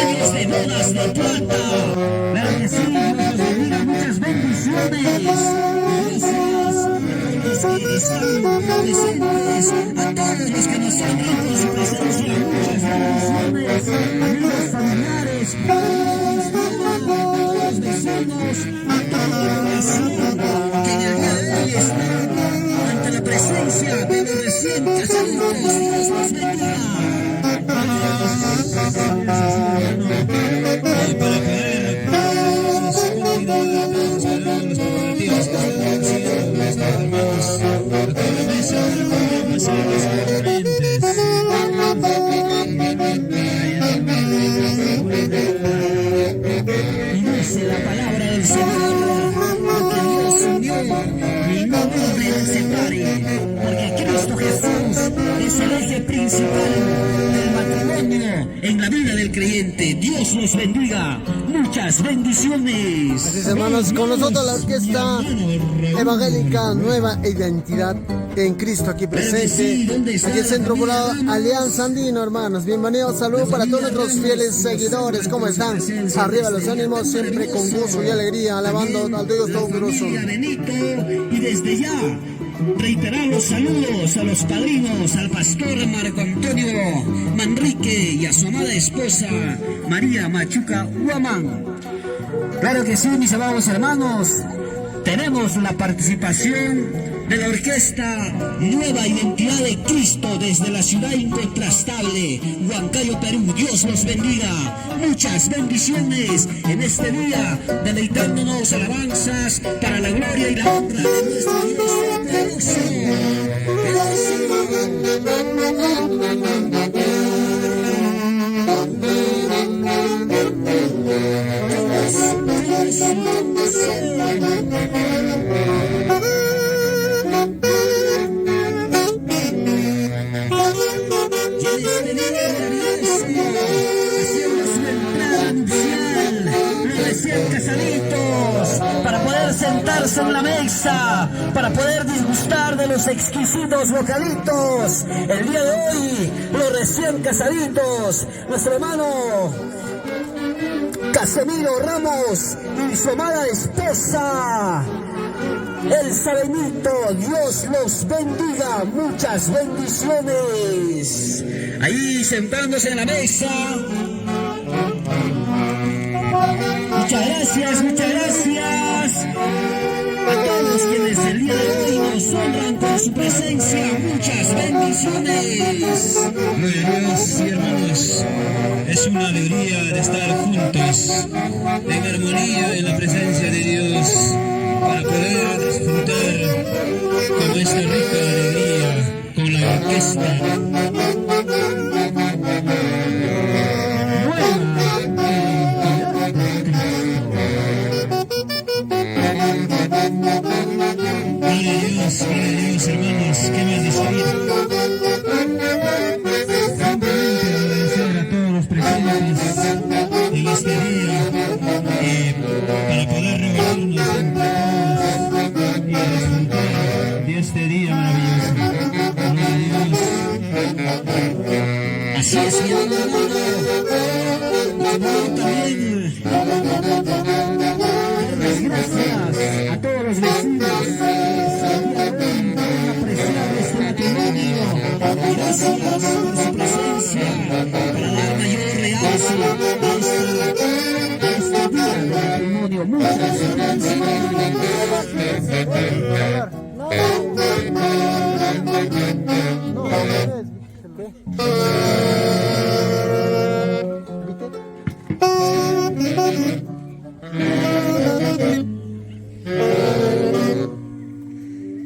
años de bodas de plata. Claro que sí, Dios los bendiga, muchas bendiciones. Gracias a todos los que están presentes, a todos los que nos honran con su presencia, muchas bendiciones. Amigos, familiares, los vecinos, a toda la población que en el día de hoy está ante la presencia de los recién casaditos. Dios los bendiga. Para poder continuar los preparativos que están haciendo nuestros hermanos acá en la mesa para poder pasar a los componentes. Y dice la palabra del Señor, porque Dios unió y no hombre separe, porque Cristo Jesús es el eje principal del matrimonio en la vida del creyente. Dios los bendiga, muchas bendiciones. Así es, hermanos, con nosotros la orquesta evangélica Nueva Identidad en Cristo aquí presente, aquí el Centro Poblado Alianza Andino, hermanos. Bienvenidos, saludos para todos nuestros fieles seguidores. ¿Cómo están? Arriba los ánimos, siempre con gozo y alegría, alabando al Dios Todopoderoso. Y desde ya reiterar los saludos a los padrinos, al pastor Marco Antonio Manrique y a su amada esposa María Machuca Huamán. Claro que sí, mis amados hermanos, tenemos la participación de la orquesta Nueva Identidad de Cristo desde la ciudad incontrastable, Huancayo, Perú. Dios los bendiga, muchas bendiciones en este día, deleitándonos alabanzas para la gloria y la honra de nuestro Dios casaditos, para poder sentarse en la mesa, para poder disgustar de los exquisitos bocaditos. El día de hoy, los recién casaditos, nuestro hermano Casemiro Ramos y su amada esposa Elsa Benito. Dios los bendiga, muchas bendiciones. Ahí sentándose en la mesa. Muchas gracias, muchas gracias a todos quienes el día de hoy nos honran con su presencia. Muchas bendiciones. Gloria a Dios y hermanos, es una alegría de estar juntos en armonía en la presencia de Dios para poder disfrutar con esta rica alegría con la orquesta. Gloria a Dios, hermanos, qué más decir. Simplemente agradecer a todos los presentes en este día para poder reunirnos entre todos y disfrutar de este día maravilloso. Gloria a Dios. Así es, mi hermano. También gracias a todos los vecinos apreciar este matrimonio. Gracias por su presencia para dar mayor realce a este día del matrimonio. Muchas gracias.